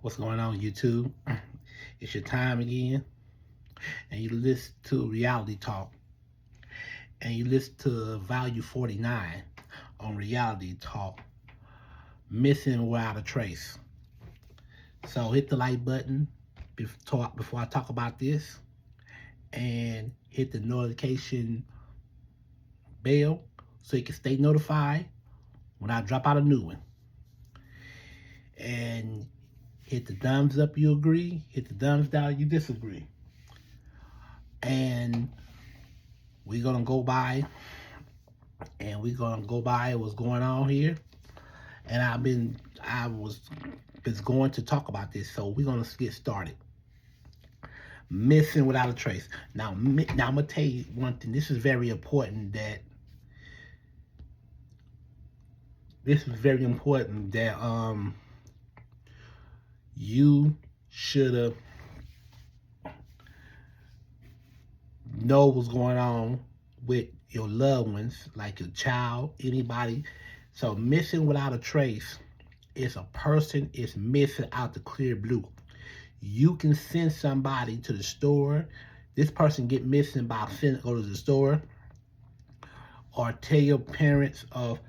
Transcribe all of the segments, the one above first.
What's going on, YouTube? It's your time again, and you listen to Reality Talk, and you listen to Value 49 on Reality Talk, Missing Without a Trace. So hit the like button before I talk about this, and hit the notification bell so you can stay notified when I drop out a new one. And hit the thumbs up you agree, hit the thumbs down you disagree. And we're gonna go by what's going on here. And I was going to talk about this, so we're gonna get started. Missing without a trace. Now I'm gonna tell you one thing. This is very important that you should have know what's going on with your loved ones, like your child, anybody. So missing without a trace is a person is missing out the clear blue. You can send somebody to the store. This person get missing by go to the store, or tell your parents of,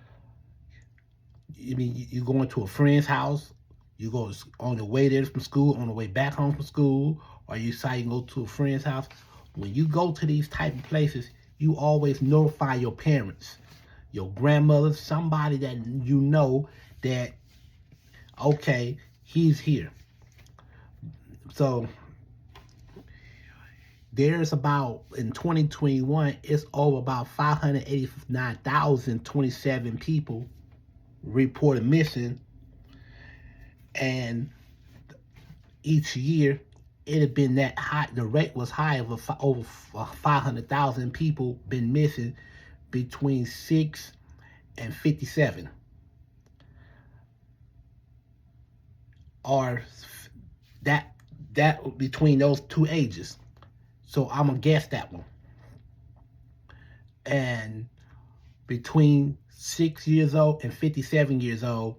you going to a friend's house, you go on the way there from school, on the way back home from school, or you decide you can go to a friend's house. When you go to these type of places, you always notify your parents, your grandmother, somebody that you know that, okay, he's here. So there's about, in 2021, it's over about 589,027 people reported missing. And each year, it had been that high. The rate was high of over 500,000 people been missing between 6 and 57, or that between those two ages. So I'm gonna guess that one. And between 6 years old and 57 years old,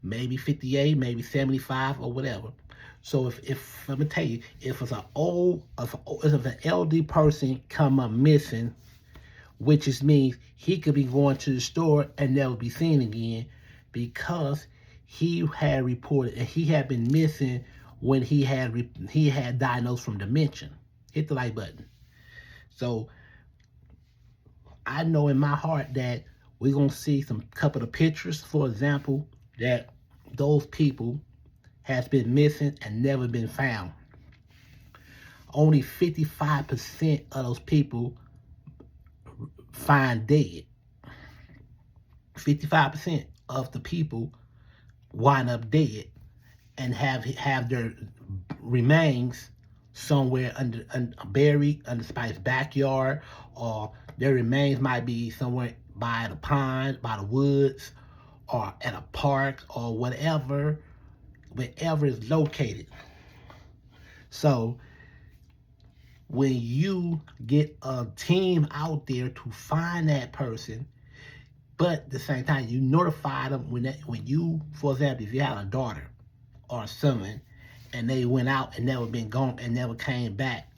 maybe 58, maybe 75, or whatever. So if let me tell you, if it's an elderly person come up missing, which is means he could be going to the store and never be seen again, because he had reported and he had been missing when he had diagnosed from dementia. Hit the like button. So I know in my heart that we're gonna see some couple of pictures, for example, that those people has been missing and never been found. Only 55% of those people find dead. 55% of the people wind up dead and have their remains somewhere buried under somebody's backyard, or their remains might be somewhere by the pond, by the woods, or at a park, or wherever is located. So when you get a team out there to find that person, but at the same time you notify them when you, for example, if you had a daughter or a son and they went out and never been gone and never came back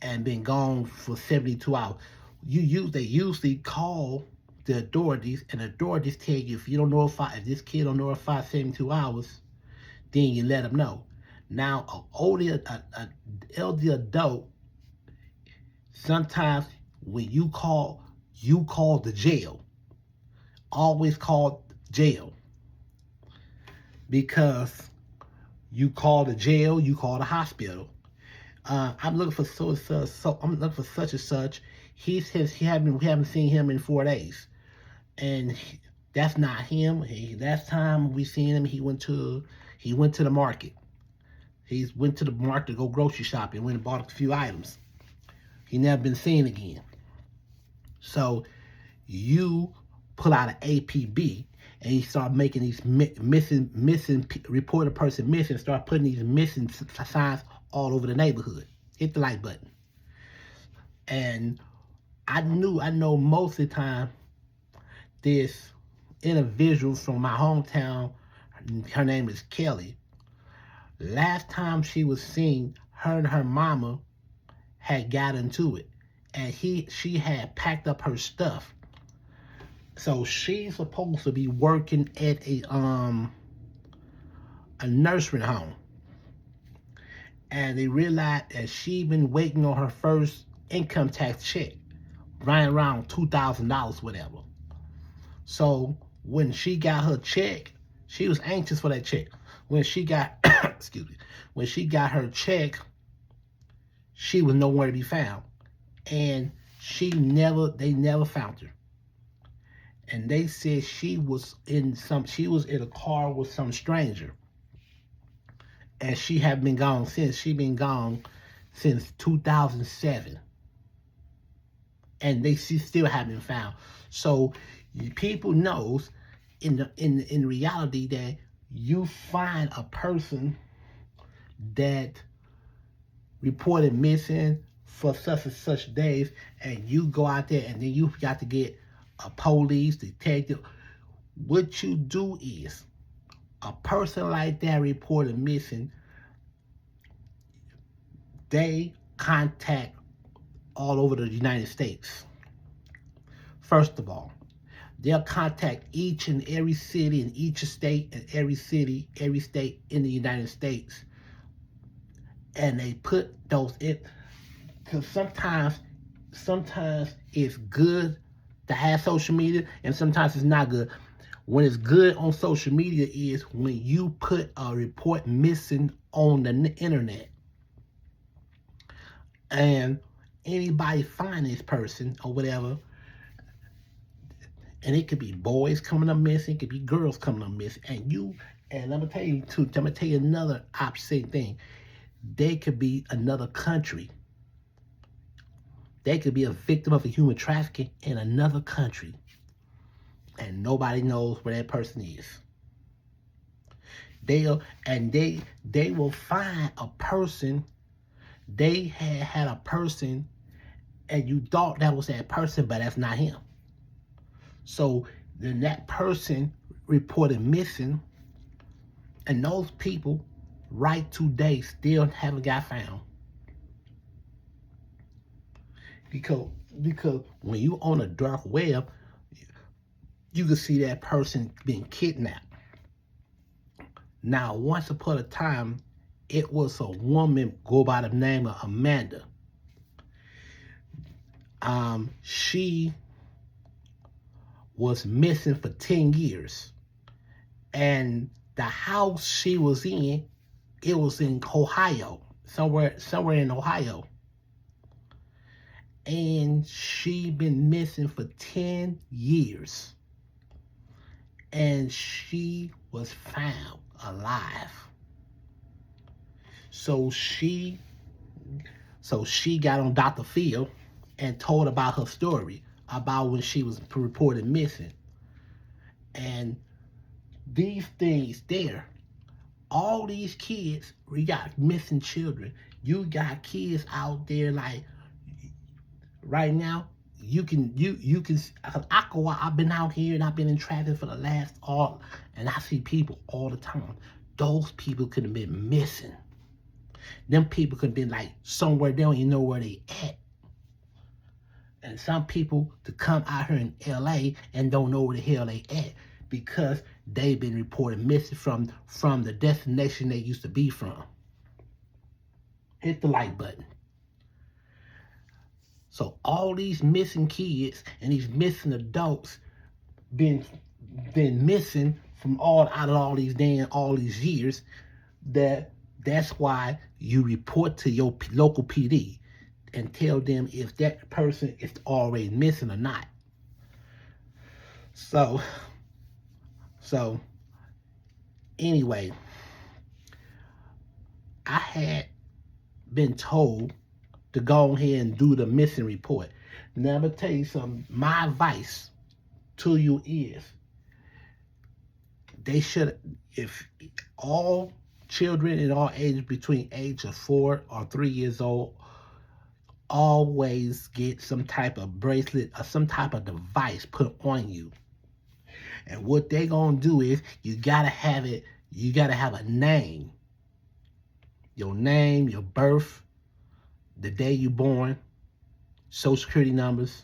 and been gone for 72 hours, they usually call the authorities, and the authorities tell you, if this kid don't notify 72 hours, then you let them know. Now, an elderly adult, sometimes when you call the jail. Always call jail, because you call the jail, you call the hospital. I'm looking for I'm looking for such and such. We haven't seen him in 4 days, and that's not him. Last time we seen him, he went to the market. He went to the market to go grocery shopping, went and bought a few items. He never been seen again. So you pull out an APB and you start making these report a person missing, start putting these missing signs all over the neighborhood. Hit the like button. And I know most of the time this individual from my hometown, her name is Kelly. Last time she was seen, her and her mama had got into it, and she had packed up her stuff. So she's supposed to be working at a nursery home, and they realized that she been waiting on her first income tax check, right around $2,000, whatever. So when she got her check, she was anxious for that check. When she got, excuse me, when she got her check, she was nowhere to be found, and they never found her. And they said she was in a car with some stranger, and she had been gone since. She been gone since 2007, and she still haven't been found. So people knows in reality that you find a person that reported missing for such and such days, and you go out there and then you got to get a police detective. What you do is, a person like that reported missing, they contact all over the United States. First of all, they'll contact each and every city in each state and every city, every state in the United States. And they put those in, because sometimes it's good to have social media, and sometimes it's not good. When it's good on social media is when you put a report missing on the internet, and anybody find this person or whatever, and it could be boys coming up missing, it could be girls coming up missing, and I'm gonna tell you another opposite thing. They could be another country. They could be a victim of a human trafficking in another country, and nobody knows where that person is. They will find a person. They had a person, and you thought that was that person, but that's not him. So then that person reported missing, and those people right today still haven't got found. Because when you on a dark web, you can see that person being kidnapped. Now, once upon a time, it was a woman go by the name of Amanda. She was missing for 10 years. And the house she was in, it was in Ohio, somewhere in Ohio. And she been missing for 10 years. And she was found alive. So she got on Dr. Phil and told about her story, about when she was reported missing. And these things there, all these kids, we got missing children. You got kids out there like right now. You can I've been out here and I've been in traffic for and I see people all the time. Those people could have been missing. Them people could have been like somewhere they don't even know where they at. And some people to come out here in LA and don't know where the hell they at, because they've been reported missing from the destination they used to be from. Hit the like button. So all these missing kids and these missing adults been missing from all these years. That's why you report to your local PD and tell them if that person is already missing or not. So anyway, I had been told to go ahead and do the missing report. Now I'm gonna tell you something. My advice to you is, they should, if all children in all ages between age of 4 or 3 years old, always get some type of bracelet or some type of device put on you. And what they gonna do is, you gotta have a name your name, your birth, the day you born, social security numbers,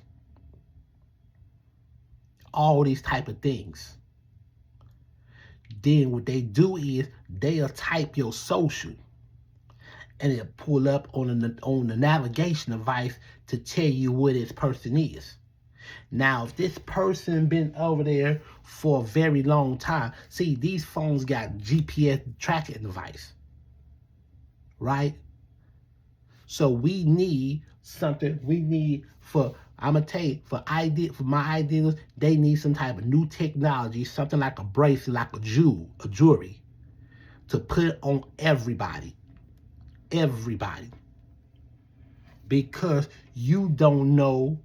all these type of things. Then what they do is they'll type your social and it'll pull up on the navigation device to tell you where this person is. Now, if this person been over there for a very long time, see, these phones got GPS tracking device, right? So we need something. We need I'm gonna tell you, for my ideas, they need some type of new technology, something like a bracelet, like a jewelry, to put on everybody. Because you don't know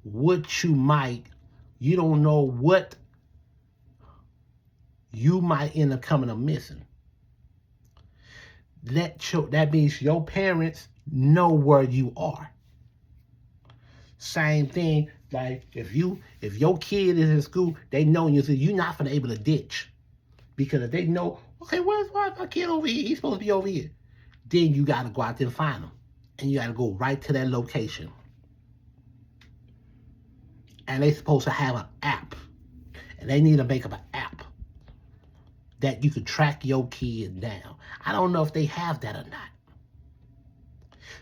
what you don't know what you might end up coming up missing. That means your parents know where you are. Same thing, like if your kid is in school, they know you're not gonna be able to ditch. Because if they know, okay, where's my kid over here? He's supposed to be over here. Then you gotta go out there and find him. And you gotta go right to that location. And they're supposed to have an app. And they need to make up an app that you can track your kid down. I don't know if they have that or not.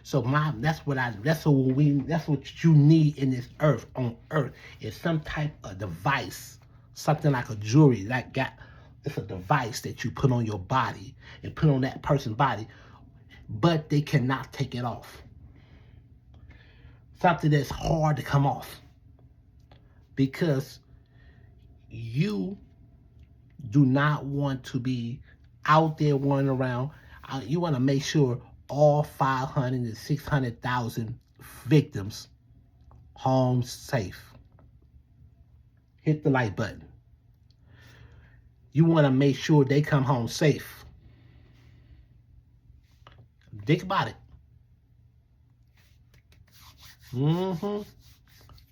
So that's what you need in this on earth is some type of device, something like a jewelry it's a device that you put on your body and put on that person's body, but they cannot take it off. Something that's hard to come off. Because you do not want to be out there running around. You want to make sure all 500 to 600,000 victims home safe. Hit the like button. You want to make sure they come home safe. Think about it.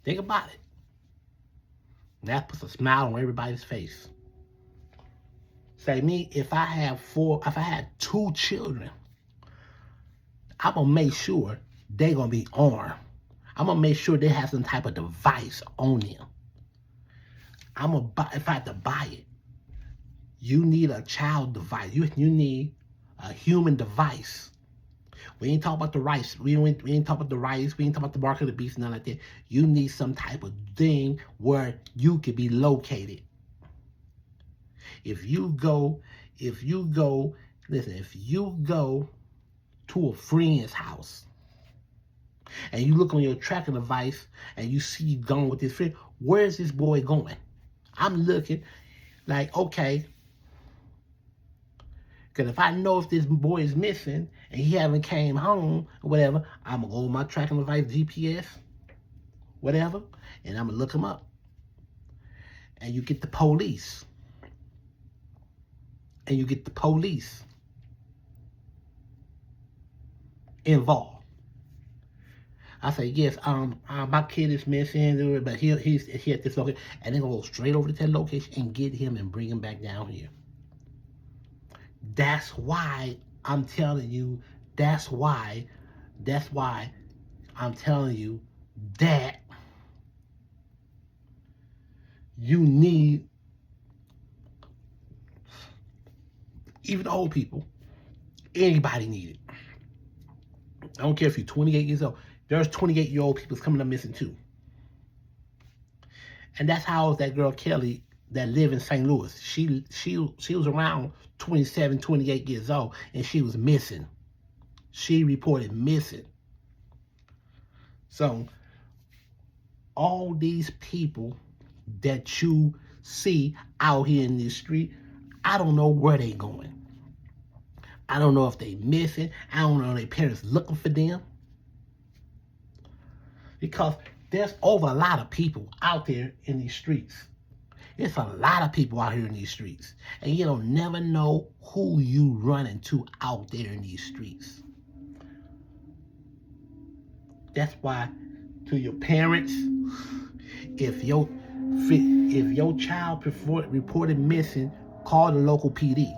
Think about it. That puts a smile on everybody's face. Say me, if I had 2 children, I'm gonna make sure they're gonna be armed. I'm gonna make sure they have some type of device on them. If I have to buy it, you need a child device. You need a human device. We ain't talking about the rice. We ain't talking about the rice. We ain't talking about the mark of the beast, none like that. You need some type of thing where you can be located. If you go to a friend's house and you look on your tracking device and you see you going with this friend, where's this boy going? I'm looking like, okay, because if I know if this boy is missing and he haven't came home or whatever, I'm going to go with my tracking device, GPS, whatever, and I'm going to look him up. And you get the police. Involved. I say, yes, my kid is missing, but he's at this location. And they're going to go straight over to that location and get him and bring him back down here. That's why I'm telling you, that's why I'm telling you that you need, even old people, anybody need it. I don't care if you're 28 years old. There's 28-year-old people coming up missing too. And that's how that girl Kelly that lived in St. Louis. She was around 27, 28 years old, and she was missing. She reported missing. So all these people that you see out here in this street, I don't know where they going. I don't know if they missing. I don't know if their parents looking for them. Because there's over a lot of people out there in these streets. There's a lot of people out here in these streets. And you don't never know who you run into out there in these streets. That's why, to your parents, if your child reported missing, call the local PD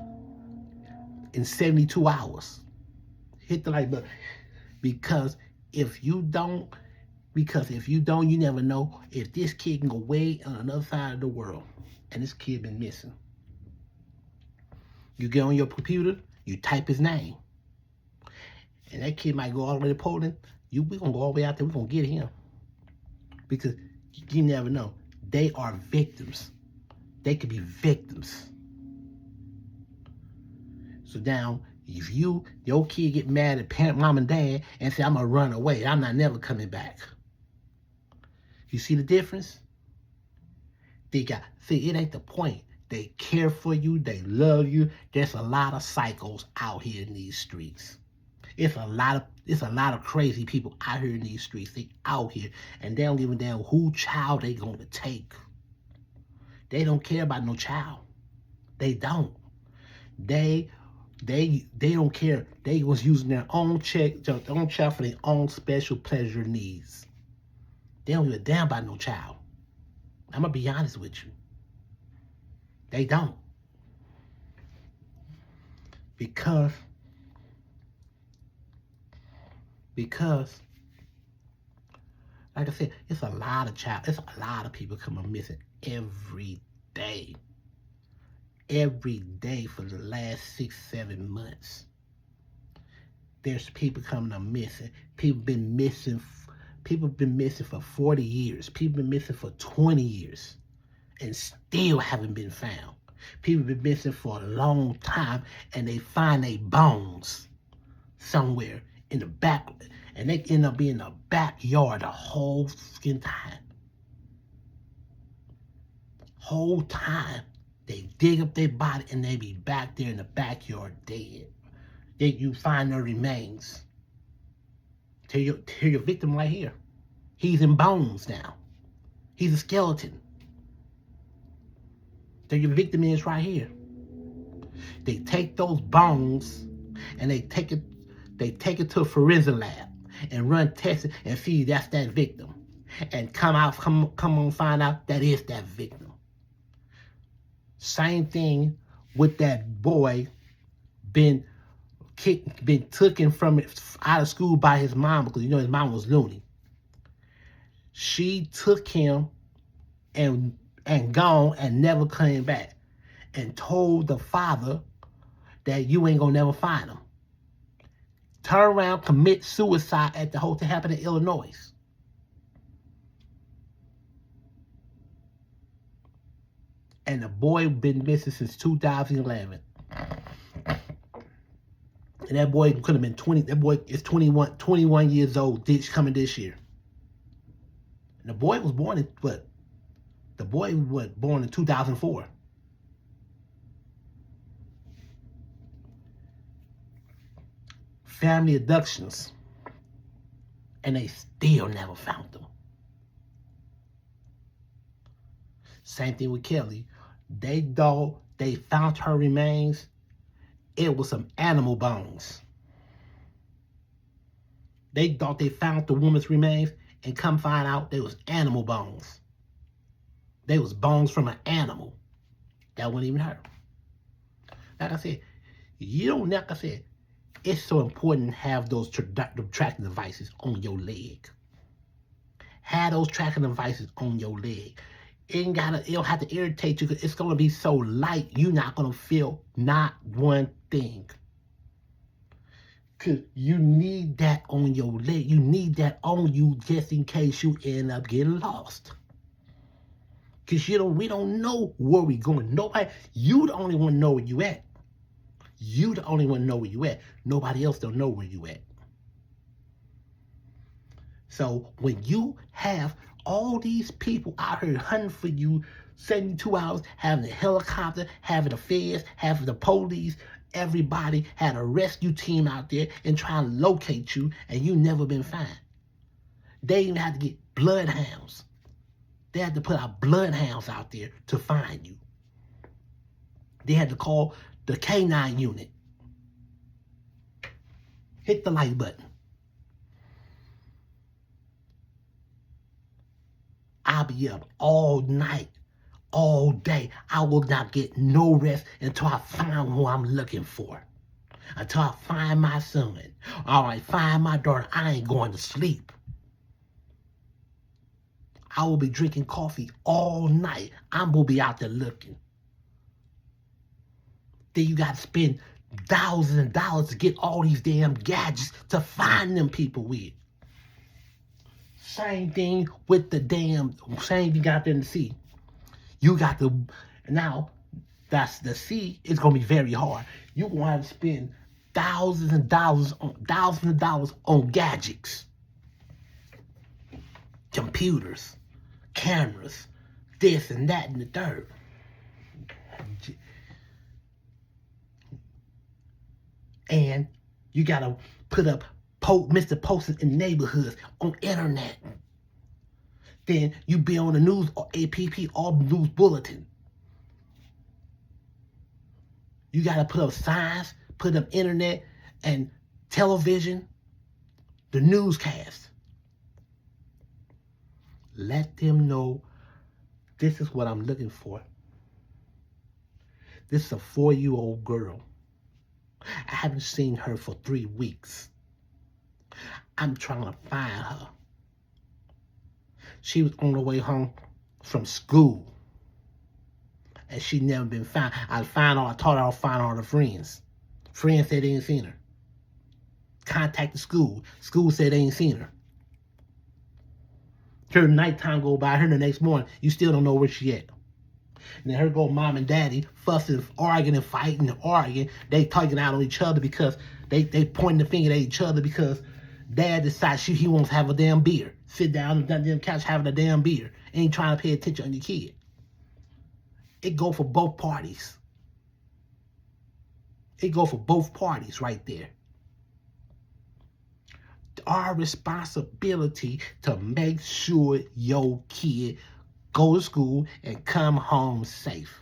in 72 hours. Hit the like button. Because if you don't, you never know if this kid can go way on another side of the world and this kid been missing. You get on your computer, you type his name. And that kid might go all the way to Poland. We're going to go all the way out there. We're going to get him. Because you never know. They are victims. They could be victims. So now, if your kid get mad at parent, mom, and dad and say, I'm going to run away. I'm not never coming back. You see the difference? It ain't the point. They care for you. They love you. There's a lot of psychos out here in these streets. It's a lot of crazy people out here in these streets. They out here and they don't give a damn who child they gonna take. They don't care about no child. They don't. They don't care. They was using their own child for their own special pleasure needs. They don't give a damn about no child. I'm gonna be honest with you. They don't. Because like I said, it's a lot of people coming missing every day. Every day for the last 6-7 months. There's people coming up missing. People been missing for 40 years. People been missing for 20 years and still haven't been found. People been missing for a long time and they find their bones somewhere in the back, and they end up being in the backyard the whole fucking time. Whole time they dig up their body and they be back there in the backyard dead. Then you find their remains. Here's your victim right here. He's in bones now. He's a skeleton. So your victim is right here. They take those bones and they take it to a forensic lab and run tests and see that's that victim. And come on find out that is that victim. Same thing with that boy been taken from out of school by his mom because his mom was loony. She took him and gone and never came back and told the father that you ain't gonna never find him. Turn around, commit suicide at the hotel, happened in Illinois. And the boy been missing since 2011. And that boy could have been 20. That boy is 21 years old, coming this year. And the boy was born in what? The boy was born in 2004. Family abductions. And they still never found them. Same thing with Kelly. They found her remains. It was some animal bones. They thought they found the woman's remains and come find out they was animal bones. They was bones from an animal. That wasn't even her. Like I said, it's so important to have those tracking devices on your leg. Have those tracking devices on your leg. It don't have to irritate you because it's going to be so light, you're not going to feel not one thing. Because you need that on your leg. You need that on you just in case you end up getting lost. Because we don't know where we're going. You the only one know where you at. You the only one know where you at. Nobody else don't know where you at. So when you have all these people out here hunting for you 72 hours, having a helicopter, having the feds, having the police, everybody had a rescue team out there and trying to locate you, and you never been found. They even had to get bloodhounds. They had to put out bloodhounds out there to find you. They had to call the K9 unit. Hit the like button. I'll be up all night, all day. I will not get no rest until I find who I'm looking for. until I find my son. All right, find my daughter. I ain't going to sleep. I will be drinking coffee all night. I'm going to be out there looking. Then you got to spend thousands of dollars to get all these damn gadgets to find them people with. Same thing with same thing out there in the sea. You got to, now, that's the sea, it's going to be very hard. You're going to have to spend thousands of dollars on gadgets. Computers, cameras, this and that and the third. And you got to put up Mr. Posting in neighborhoods on internet. Then you be on the news or APP, all news bulletin. You got to put up signs, put up internet and television, the newscast. Let them know this is what I'm looking for. This is a 4-year-old girl. I haven't seen her for 3 weeks. I'm trying to find her. She was on her way home from school. And she never been found. I taught her to find all her friends. Friends said they ain't seen her. Contact the school. School said they ain't seen her. Her nighttime go by, her the next morning, you still don't know where she at. And then her go mom and daddy fussing, arguing and fighting and arguing. They talking out on each other because they pointing the finger at each other because dad decides he wants to have a damn beer. Sit down on the damn couch having a damn beer. Ain't trying to pay attention on your kid. It go for both parties. It go for both parties right there. Our responsibility to make sure your kid go to school and come home safe.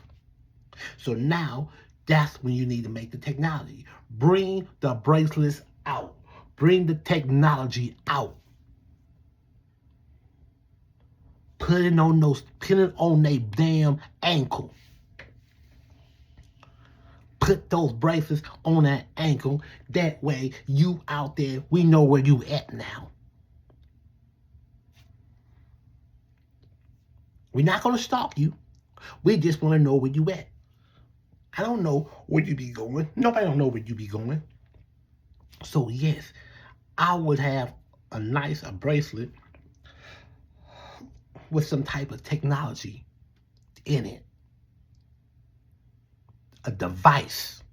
So now, that's when you need to make the technology. Bring the bracelets out. Bring the technology out. Put it on their damn ankle. Put those bracelets on that ankle. That way, you out there, we know where you at now. We're not going to stalk you. We just want to know where you at. I don't know where you be going. Nobody don't know where you be going. So yes, I would have a bracelet with some type of technology in it. A device.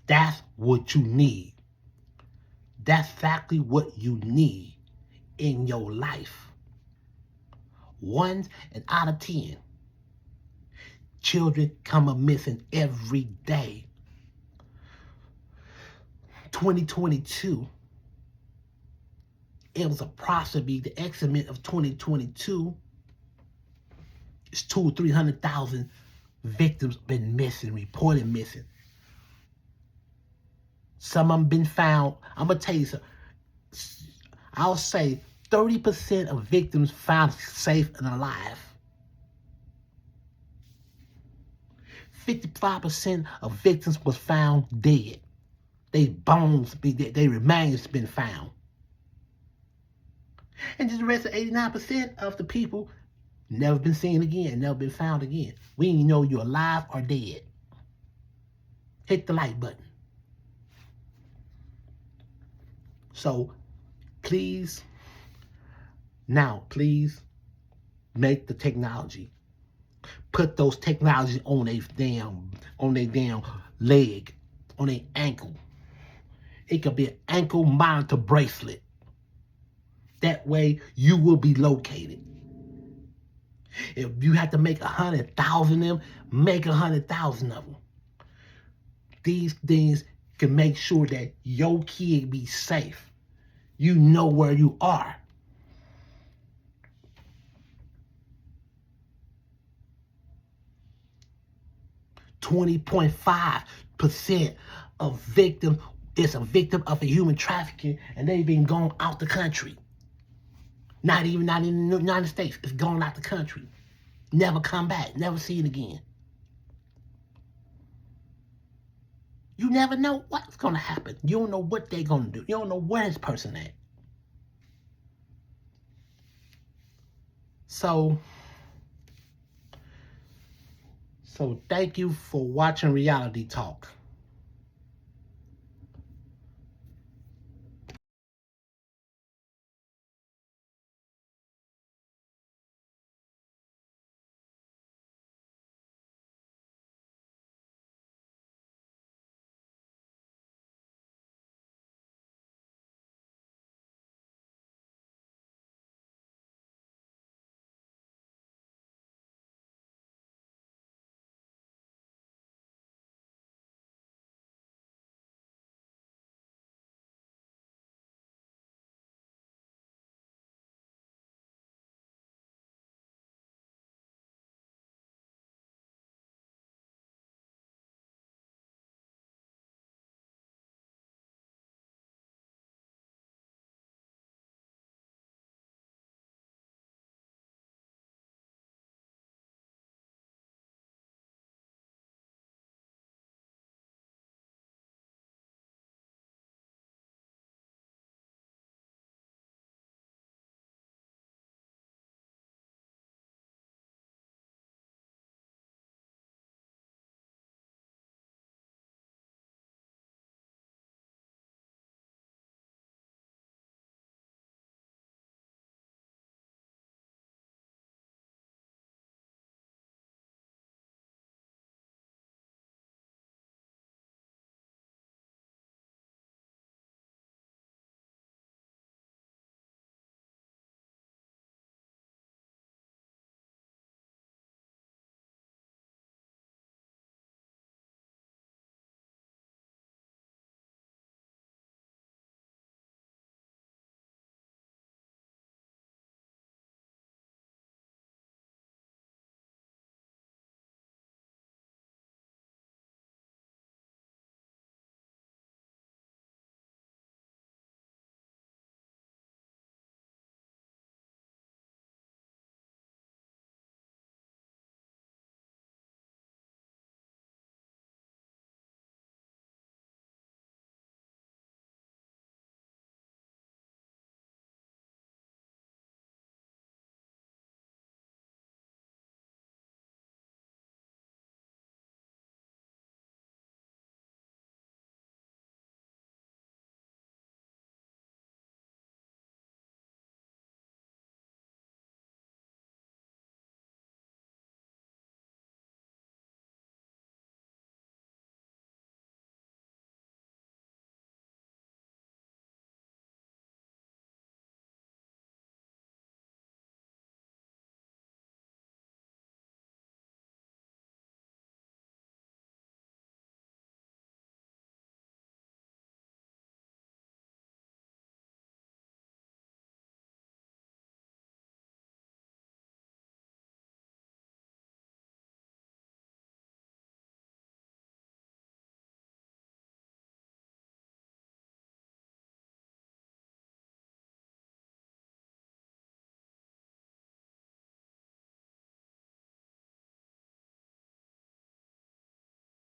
That's what you need. That's exactly what you need in your life. 1 out of 10. Children come up missing every day. 2022, it was approximately the estimate of 2022 is 200,000 or 300,000 victims been missing, reported missing. Some of them been found. I'm gonna tell you something. I'll say 30% of victims found safe and alive. 55% of victims was found dead. Their remains been found. And just the rest of 89% of the people never been seen again, never been found again. We didn't know you're alive or dead. Hit the like button. So please make the technology. Put those technologies on their damn leg, on their ankle. It could be an ankle monitor bracelet. That way you will be located. If you have to make 100,000 of them, make 100,000 of them. These things can make sure that your kid be safe. You know where you are. .5% of victims is a victim of a human trafficking, and they've been gone out the country. Not in the United States. It's gone out the country. Never come back. Never see it again. You never know what's gonna happen. You don't know what they're gonna do. You don't know where this person at. So thank you for watching Reality Talk.